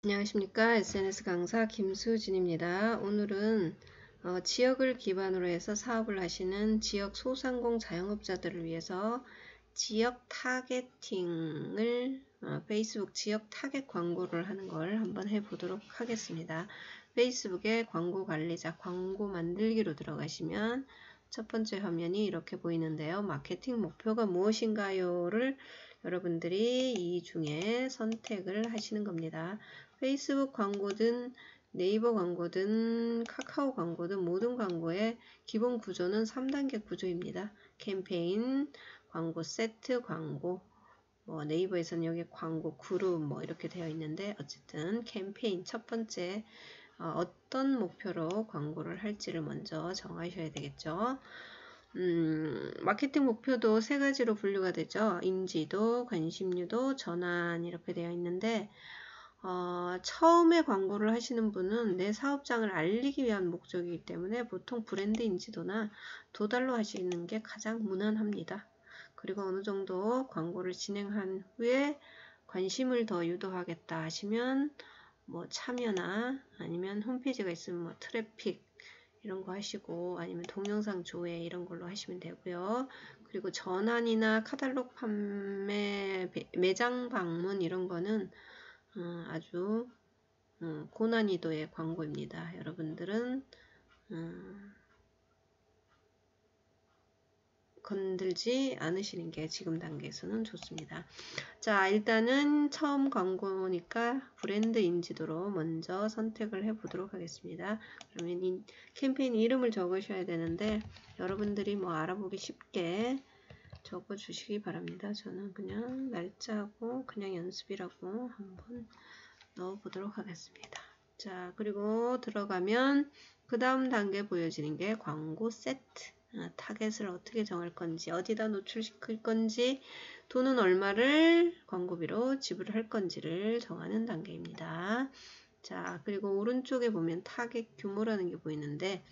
안녕하십니까. SNS 강사 김수진입니다. 오늘은 지역을 기반으로 해서 사업을 하시는 지역 소상공 자영업자들을 위해서 지역 타겟팅을 페이스북 지역 타겟 광고를 하는 걸 한번 해보도록 하겠습니다. 페이스북에 광고 관리자 광고 만들기로 들어가시면 첫 번째 화면이 이렇게 보이는데요. 마케팅 목표가 무엇인가요를 여러분들이 이 중에 선택을 하시는 겁니다. 페이스북 광고든 네이버 광고든 카카오 광고든 모든 광고의 기본 구조는 3단계 구조입니다. 캠페인, 광고 세트, 광고, 네이버에서는 여기 광고 그룹 이렇게 되어 있는데 어쨌든 캠페인 첫 번째 어떤 목표로 광고를 할지를 먼저 정하셔야 되겠죠. 마케팅 목표도 세 가지로 분류가 되죠. 인지도, 관심유도, 전환 이렇게 되어 있는데 처음에 광고를 하시는 분은 내 사업장을 알리기 위한 목적이기 때문에 보통 브랜드 인지도나 도달로 하시는 게 가장 무난합니다. 그리고 어느 정도 광고를 진행한 후에 관심을 더 유도하겠다 하시면 참여나 아니면 홈페이지가 있으면 트래픽 이런 거 하시고 아니면 동영상 조회 이런 걸로 하시면 되고요. 그리고 전환이나 카탈로그 판매, 매장 방문 이런 거는 아주 고난이도의 광고입니다. 여러분들은 건들지 않으시는 게 지금 단계에서는 좋습니다. 자, 일단은 처음 광고니까 브랜드 인지도로 먼저 선택을 해 보도록 하겠습니다. 그러면 이 캠페인 이름을 적으셔야 되는데 여러분들이 알아보기 쉽게 적어 주시기 바랍니다. 저는 그냥 날짜하고 그냥 연습이라고 한번 넣어 보도록 하겠습니다. 자, 그리고 들어가면 그 다음 단계 보여지는 게 광고 세트. 타겟을 어떻게 정할 건지, 어디다 노출시킬 건지, 돈은 얼마를 광고비로 지불할 건지를 정하는 단계입니다. 자, 그리고 오른쪽에 보면 타겟 규모라는 게 보이는데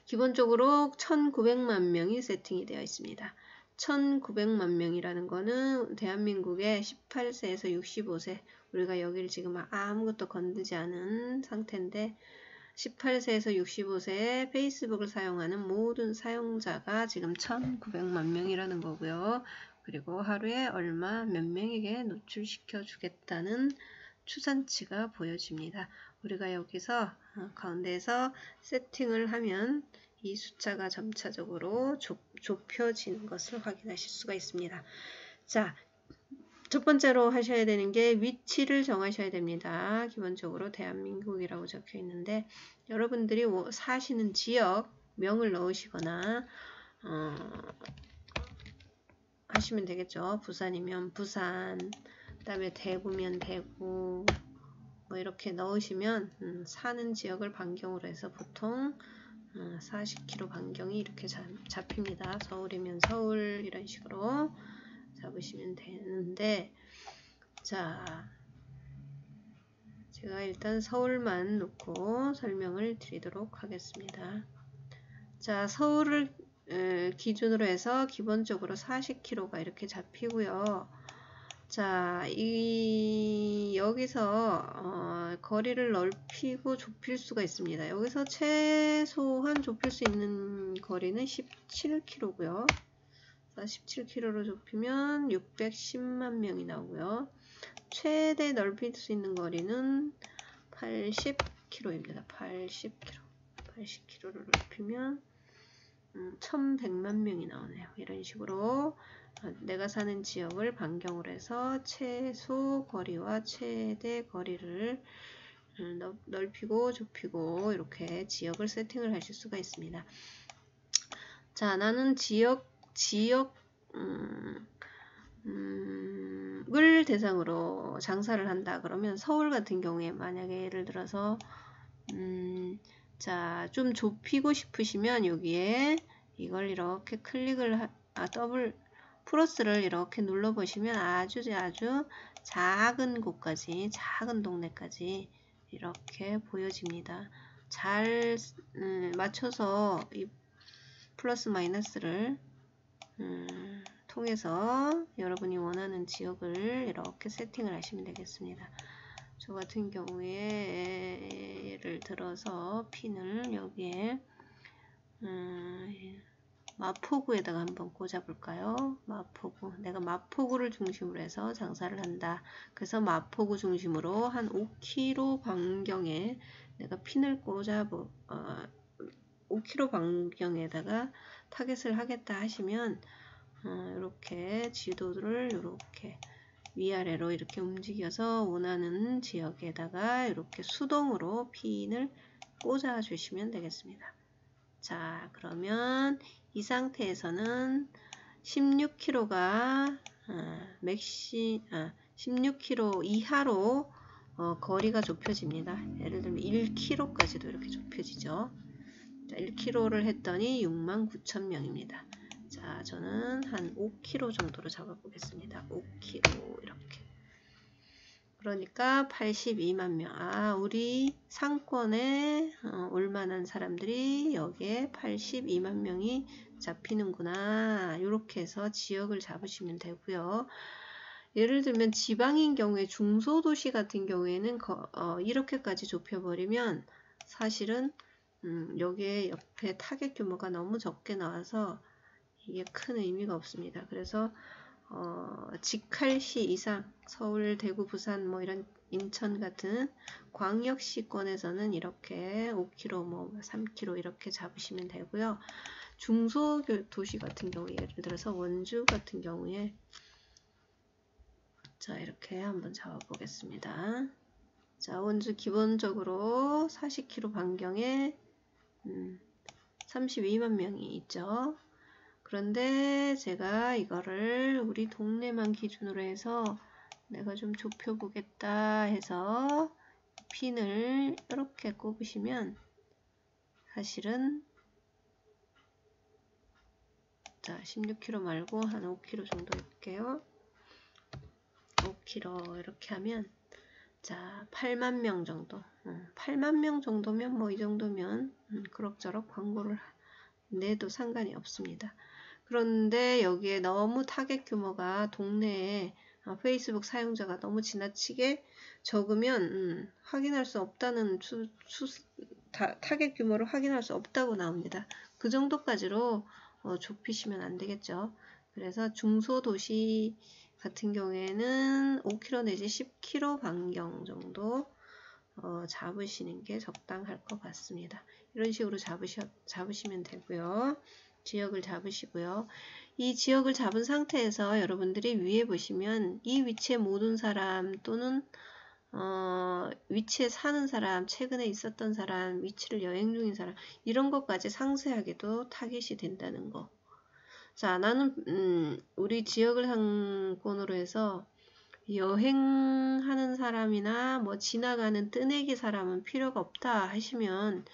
기본적으로 1900만 명이 세팅이 되어 있습니다. 1900만 명이라는 거는 대한민국의 18세에서 65세, 우리가 여기를 지금 아무것도 건드지 않은 상태인데 18세에서 65세의 페이스북을 사용하는 모든 사용자가 지금 1900만 명이라는 거고요. 그리고 하루에 얼마 몇 명에게 노출시켜 주겠다는 추산치가 보여집니다. 우리가 여기서 가운데에서 세팅을 하면 이 숫자가 점차적으로 좁혀지는 것을 확인하실 수가 있습니다. 자, 첫 번째로 하셔야 되는 게 위치를 정하셔야 됩니다. 기본적으로 대한민국이라고 적혀 있는데 여러분들이 사시는 지역 명을 넣으시거나 하시면 되겠죠. 부산이면 부산, 그 다음에 대구면 대구 이렇게 넣으시면 사는 지역을 반경으로 해서 보통 40km 반경이 이렇게 잡힙니다. 서울이면 서울 이런 식으로 잡으시면 되는데 자, 제가 일단 서울만 놓고 설명을 드리도록 하겠습니다. 자, 서울을 기준으로 해서 기본적으로 40km가 이렇게 잡히고요. 자, 여기서 거리를 넓히고 좁힐 수가 있습니다. 여기서 최소한 좁힐 수 있는 거리는 17km고요. 17km로 좁히면 610만 명이 나오고요. 최대 넓힐 수 있는 거리는 80km입니다. 80km를 넓히면 1100만 명이 나오네요. 이런 식으로 내가 사는 지역을 반경으로 해서 최소 거리와 최대 거리를 넓히고 좁히고 이렇게 지역을 세팅을 하실 수가 있습니다. 자, 나는 을 대상으로 장사를 한다 그러면 서울 같은 경우에 만약에 예를 들어서 자, 좀 좁히고 싶으시면 여기에 이걸 이렇게 클릭을 더블 플러스를 이렇게 눌러 보시면 아주 작은 곳까지 작은 동네까지 이렇게 보여집니다. 잘 맞춰서 이 플러스 마이너스를 통해서 여러분이 원하는 지역을 이렇게 세팅을 하시면 되겠습니다. 저 같은 경우에 예를 들어서 핀을 여기에 마포구에다가 한번 꽂아볼까요? 마포구. 내가 마포구를 중심으로 해서 장사를 한다. 그래서 마포구 중심으로 한 5km 반경에 내가 핀을 5km 반경에다가 타겟을 하겠다 하시면 이렇게 지도를 이렇게 위아래로 이렇게 움직여서 원하는 지역에다가 이렇게 수동으로 핀을 꽂아 주시면 되겠습니다. 자, 그러면 이 상태에서는 16km가 16km 이하로 거리가 좁혀집니다. 예를 들면 1km까지도 이렇게 좁혀지죠. 자, 1km를 했더니 69,000명입니다. 자, 저는 한 5km 정도로 잡아보겠습니다. 5km 이렇게. 그러니까 82만 명. 우리 상권에 올만한 사람들이 여기에 82만 명이 잡히는구나. 이렇게 해서 지역을 잡으시면 되고요. 예를 들면 지방인 경우에 중소도시 같은 경우에는 이렇게까지 좁혀버리면 사실은 여기에 옆에 타겟 규모가 너무 적게 나와서 이게 큰 의미가 없습니다. 그래서 직할시 이상 서울, 대구, 부산 뭐 이런 인천 같은 광역시권에서는 이렇게 5km, 뭐 3km 이렇게 잡으시면 되고요. 중소도시 같은 경우에 예를 들어서 원주 같은 경우에 자 이렇게 한번 잡아보겠습니다. 자 원주 기본적으로 40km 반경에 32만 명이 있죠. 그런데 제가 이거를 우리 동네만 기준으로 해서 내가 좀 좁혀 보겠다 해서 핀을 이렇게 꼽으시면 사실은 자 16km 말고 한 5km 정도 할게요. 5km 이렇게 하면 자 8만 명 정도 8만 명 정도면 뭐 이 정도면 그럭저럭 광고를 내도 상관이 없습니다. 그런데 여기에 너무 타겟 규모가 동네에 페이스북 사용자가 너무 지나치게 적으면 확인할 수 없다는 타겟 규모를 확인할 수 없다고 나옵니다. 그 정도까지로 좁히시면 안 되겠죠. 그래서 중소도시 같은 경우에는 5km 내지 10km 반경 정도 잡으시는 게 적당할 것 같습니다. 이런 식으로 잡으시면 되고요. 지역을 잡으시고요. 이 지역을 잡은 상태에서 여러분들이 위에 보시면 이 위치에 모든 사람 또는 위치에 사는 사람, 최근에 있었던 사람, 위치를 여행 중인 사람 이런 것까지 상세하게도 타겟이 된다는 거. 자, 나는 우리 지역을 상권으로 해서 여행하는 사람이나 뭐 지나가는 뜨내기 사람은 필요가 없다 하시면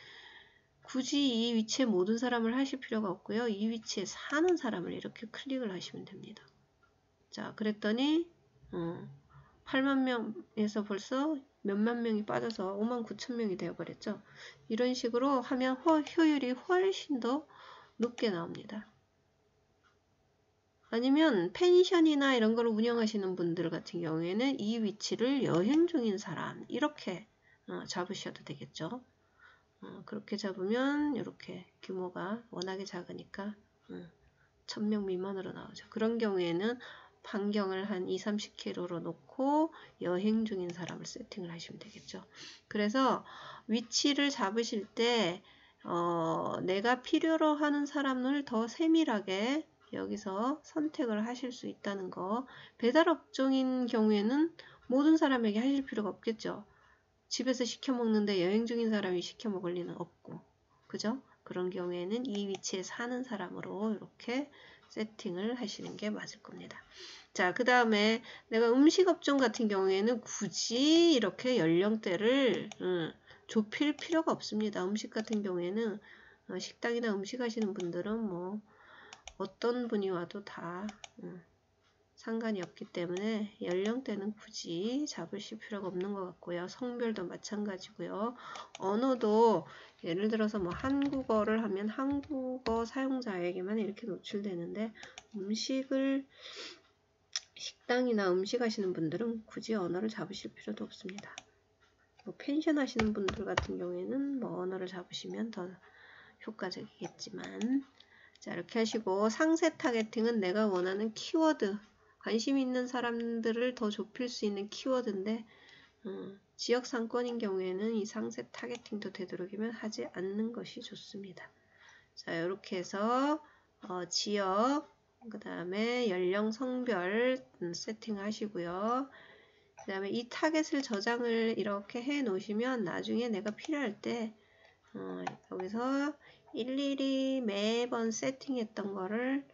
굳이 이 위치에 모든 사람을 하실 필요가 없고요. 이 위치에 사는 사람을 이렇게 클릭을 하시면 됩니다. 자, 그랬더니 8만 명에서 벌써 몇만 명이 빠져서 59,000명이 되어버렸죠. 이런 식으로 하면 효율이 훨씬 더 높게 나옵니다. 아니면 펜션이나 이런 걸 운영하시는 분들 같은 경우에는 이 위치를 여행 중인 사람 이렇게 잡으셔도 되겠죠. 그렇게 잡으면 이렇게 규모가 워낙에 작으니까 1000명 미만으로 나오죠. 그런 경우에는 반경을 한 20-30km로 놓고 여행 중인 사람을 세팅을 하시면 되겠죠. 그래서 위치를 잡으실 때 내가 필요로 하는 사람을 더 세밀하게 여기서 선택을 하실 수 있다는 거. 배달업종인 경우에는 모든 사람에게 하실 필요가 없겠죠. 집에서 시켜 먹는데 여행 중인 사람이 시켜 먹을 리는 없고, 그죠? 그런 경우에는 이 위치에 사는 사람으로 이렇게 세팅을 하시는 게 맞을 겁니다. 자, 그 다음에 내가 음식업종 같은 경우에는 굳이 이렇게 연령대를 좁힐 필요가 없습니다. 음식 같은 경우에는 식당이나 음식 하시는 분들은 뭐 어떤 분이 와도 다 상관이 없기 때문에 연령대는 굳이 잡으실 필요가 없는 것 같고요. 성별도 마찬가지고요. 언어도 예를 들어서 뭐 한국어를 하면 한국어 사용자에게만 이렇게 노출되는데 식당이나 음식 하시는 분들은 굳이 언어를 잡으실 필요도 없습니다. 뭐 펜션 하시는 분들 같은 경우에는 뭐 언어를 잡으시면 더 효과적이겠지만, 자, 이렇게 하시고 상세 타겟팅은 내가 원하는 키워드, 관심 있는 사람들을 더 좁힐 수 있는 키워드인데 지역 상권인 경우에는 이 상세 타겟팅도 되도록이면 하지 않는 것이 좋습니다. 자, 이렇게 해서 지역, 그 다음에 연령, 성별 세팅하시고요. 그 다음에 이 타겟을 저장을 이렇게 해 놓으시면 나중에 내가 필요할 때 여기서 일일이 매번 세팅했던 거를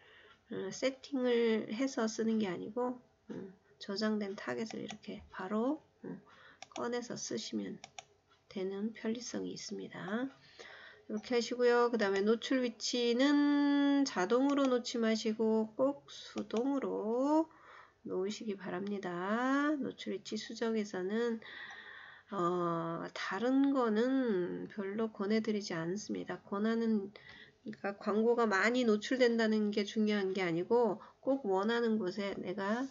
세팅을 해서 쓰는 게 아니고 저장된 타겟을 이렇게 바로 꺼내서 쓰시면 되는 편리성이 있습니다. 이렇게 하시고요. 그 다음에 노출 위치는 자동으로 놓지 마시고 꼭 수동으로 놓으시기 바랍니다. 노출 위치 수정에서는 다른 거는 별로 권해드리지 않습니다. 그러니까 광고가 많이 노출된다는 게 중요한 게 아니고 꼭 원하는 곳에 내가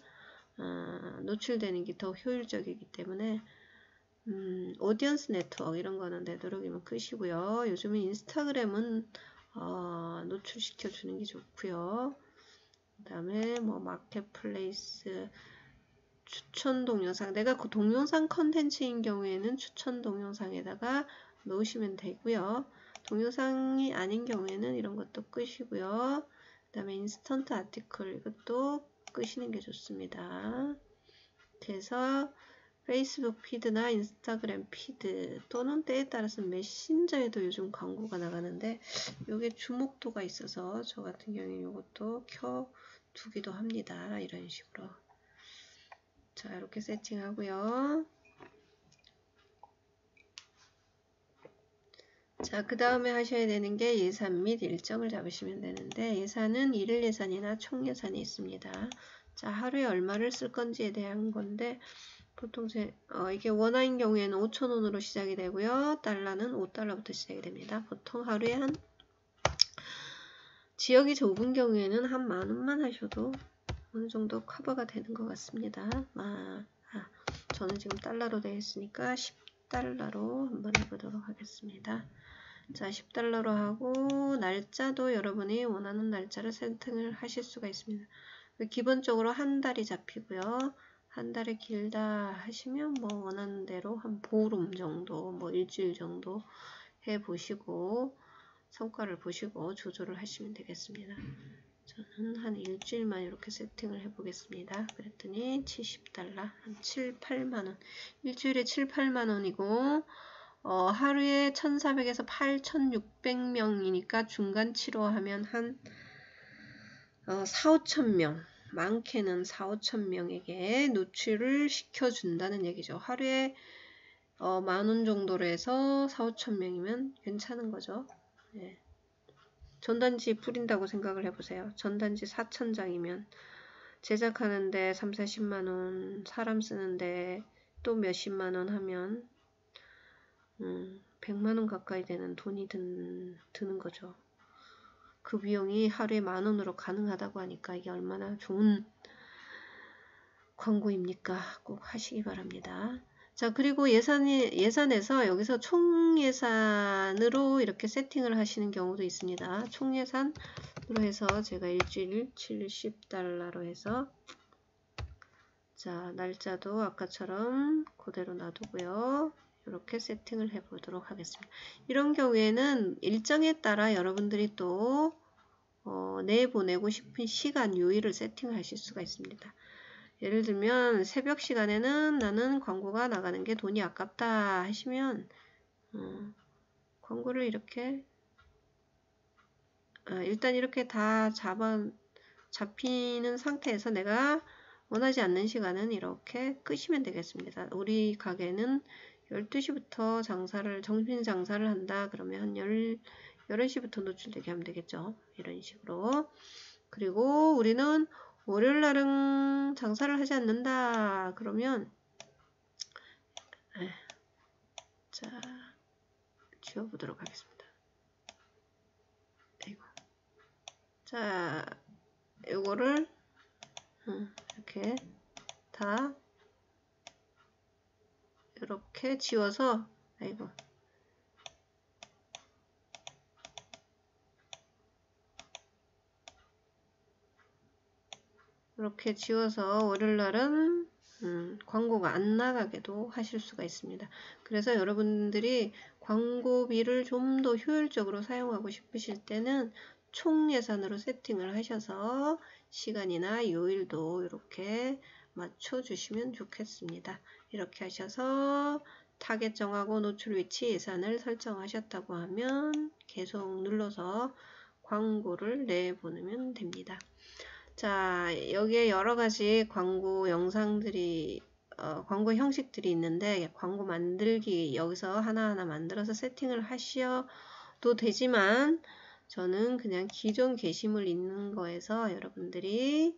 노출되는 게 더 효율적이기 때문에 오디언스 네트워크 이런 거는 되도록이면 끄시고요. 요즘은 인스타그램은 노출시켜 주는 게 좋고요. 그 다음에 뭐 마켓플레이스 추천 동영상, 내가 그 동영상 컨텐츠인 경우에는 추천 동영상에다가 놓으시면 되고요. 동영상이 아닌 경우에는 이런 것도 끄시고요. 그 다음에 인스턴트 아티클 이것도 끄시는 게 좋습니다. 그래서 페이스북 피드나 인스타그램 피드 또는 때에 따라서 메신저에도 요즘 광고가 나가는데 이게 주목도가 있어서 저 같은 경우에 이것도 켜두기도 합니다. 이런 식으로. 자, 이렇게 세팅하고요. 자, 그 다음에 하셔야 되는 게 예산 및 일정을 잡으시면 되는데 예산은 일일 예산이나 총 예산이 있습니다. 자, 하루에 얼마를 쓸 건지에 대한 건데 보통 이게 원화인 경우에는 5,000원으로 시작이 되고요. 달러는 5달러부터 시작이 됩니다. 보통 하루에 지역이 좁은 경우에는 한 10,000원만 하셔도 어느 정도 커버가 되는 것 같습니다. 저는 지금 달러로 되어 있으니까 10달러로 한번 해보도록 하겠습니다. 자, 10달러로 하고 날짜도 여러분이 원하는 날짜를 세팅을 하실 수가 있습니다. 기본적으로 한 달이 잡히고요. 한 달이 길다 하시면 뭐 원하는 대로 한 보름 정도, 뭐 일주일 정도 해보시고 성과를 보시고 조절을 하시면 되겠습니다. 저는 한 일주일만 이렇게 세팅을 해보겠습니다. 그랬더니 70달러, 한 7, 8만원. 일주일에 7, 8만원이고, 하루에 1,400에서 8,600명이니까 중간치로 하면 한 4, 5천명. 많게는 4, 5천명에게 노출을 시켜준다는 얘기죠. 하루에 10,000원 정도로 해서 4, 5천명이면 괜찮은 거죠. 네. 전단지 뿌린다고 생각을 해보세요. 전단지 4,000장이면 제작하는데 3, 40만원, 사람 쓰는데 또 몇십만원 하면 100만원 가까이 되는 돈이 드는 거죠. 그 비용이 하루에 10,000원으로 가능하다고 하니까 이게 얼마나 좋은 광고입니까? 꼭 하시기 바랍니다. 자, 그리고 예산에서 여기서 총 예산으로 이렇게 세팅을 하시는 경우도 있습니다. 총 예산으로 해서 제가 일주일 70달러로 해서 자, 날짜도 아까처럼 그대로 놔두고요. 이렇게 세팅을 해 보도록 하겠습니다. 이런 경우에는 일정에 따라 여러분들이 또 내보내고 싶은 시간 요일을 세팅하실 수가 있습니다. 예를 들면 새벽 시간에는 나는 광고가 나가는 게 돈이 아깝다 하시면 광고를 이렇게 일단 이렇게 다 잡히는 상태에서 내가 원하지 않는 시간은 이렇게 끄시면 되겠습니다. 우리 가게는 12시부터 정신 장사를 한다. 그러면 한 11시부터 노출되게 하면 되겠죠. 이런 식으로. 그리고 우리는 월요일 날은 장사를 하지 않는다. 그러면 자, 지워보도록 하겠습니다. 아이고. 자, 요거를 이렇게 다 이렇게 지워서 아이고 이렇게 지워서 월요일날은 광고가 안 나가게도 하실 수가 있습니다. 그래서 여러분들이 광고비를 좀 더 효율적으로 사용하고 싶으실 때는 총 예산으로 세팅을 하셔서 시간이나 요일도 이렇게 맞춰주시면 좋겠습니다. 이렇게 하셔서 타겟 정하고 노출 위치 예산을 설정하셨다고 하면 계속 눌러서 광고를 내보내면 됩니다. 자, 여기에 여러 가지 광고 영상들이 광고 형식들이 있는데 광고 만들기 여기서 하나하나 만들어서 세팅을 하셔도 되지만 저는 그냥 기존 게시물 있는 거에서 여러분들이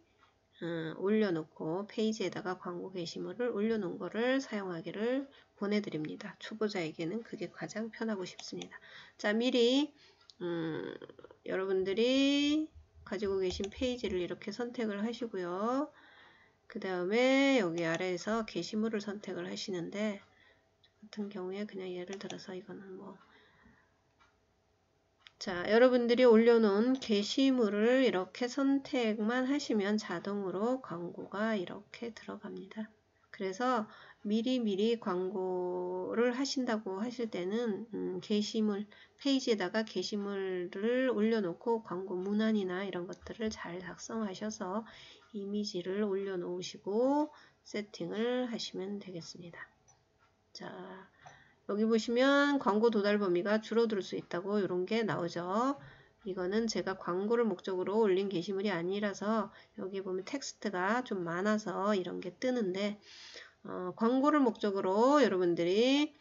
올려놓고 페이지에다가 광고 게시물을 올려놓은 거를 사용하기를 권해드립니다. 초보자에게는 그게 가장 편하고 싶습니다. 자, 미리 여러분들이 가지고 계신 페이지를 이렇게 선택을 하시고요. 그 다음에 여기 아래에서 게시물을 선택을 하시는데 같은 경우에 그냥 예를 들어서 이거는 자, 여러분들이 올려놓은 게시물을 이렇게 선택만 하시면 자동으로 광고가 이렇게 들어갑니다. 그래서 미리 광고를 하신다고 하실 때는 게시물 페이지에다가 게시물을 올려놓고 광고 문안이나 이런 것들을 잘 작성하셔서 이미지를 올려놓으시고 세팅을 하시면 되겠습니다. 자, 여기 보시면 광고 도달 범위가 줄어들 수 있다고 이런 게 나오죠. 이거는 제가 광고를 목적으로 올린 게시물이 아니라서 여기 보면 텍스트가 좀 많아서 이런 게 뜨는데 광고를 목적으로 여러분들이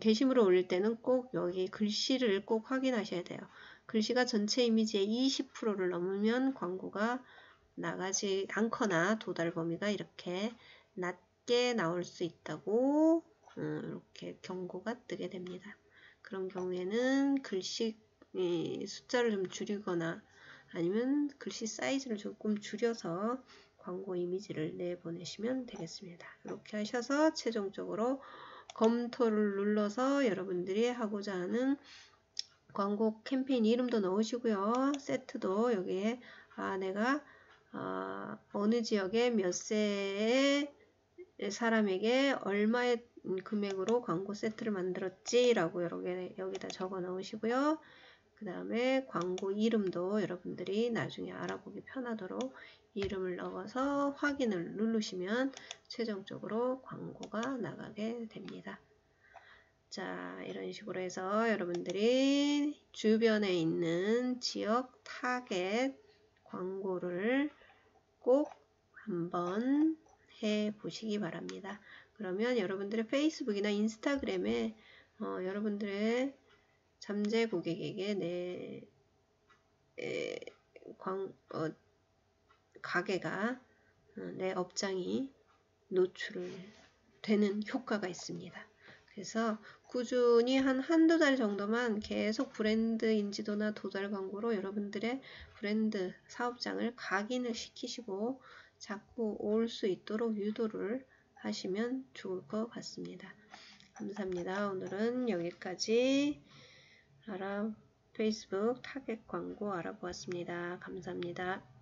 게시물을 올릴 때는 꼭 여기 글씨를 꼭 확인하셔야 돼요. 글씨가 전체 이미지의 20%를 넘으면 광고가 나가지 않거나 도달 범위가 이렇게 낮게 나올 수 있다고 이렇게 경고가 뜨게 됩니다. 그런 경우에는 글씨 숫자를 좀 줄이거나 아니면 글씨 사이즈를 조금 줄여서 광고 이미지를 내보내시면 되겠습니다. 이렇게 하셔서 최종적으로 검토를 눌러서 여러분들이 하고자 하는 광고 캠페인 이름도 넣으시고요. 세트도 여기에 내가 어느 지역에 몇 세의 사람에게 얼마의 금액으로 광고 세트를 만들었지 라고 여기다 적어 넣으시고요. 그 다음에 광고 이름도 여러분들이 나중에 알아보기 편하도록 이름을 넣어서 확인을 누르시면 최종적으로 광고가 나가게 됩니다. 자, 이런 식으로 해서 여러분들이 주변에 있는 지역 타겟 광고를 꼭 한번 해 보시기 바랍니다. 그러면 여러분들의 페이스북이나 인스타그램에 여러분들의 잠재 고객에게 가게가 내 업장이 노출되는 효과가 있습니다. 그래서 꾸준히 한두 달 정도만 계속 브랜드 인지도나 도달 광고로 여러분들의 브랜드 사업장을 각인을 시키시고 자꾸 올 수 있도록 유도를 하시면 좋을 것 같습니다. 감사합니다. 오늘은 여기까지 페이스북 타겟 광고 알아보았습니다. 감사합니다.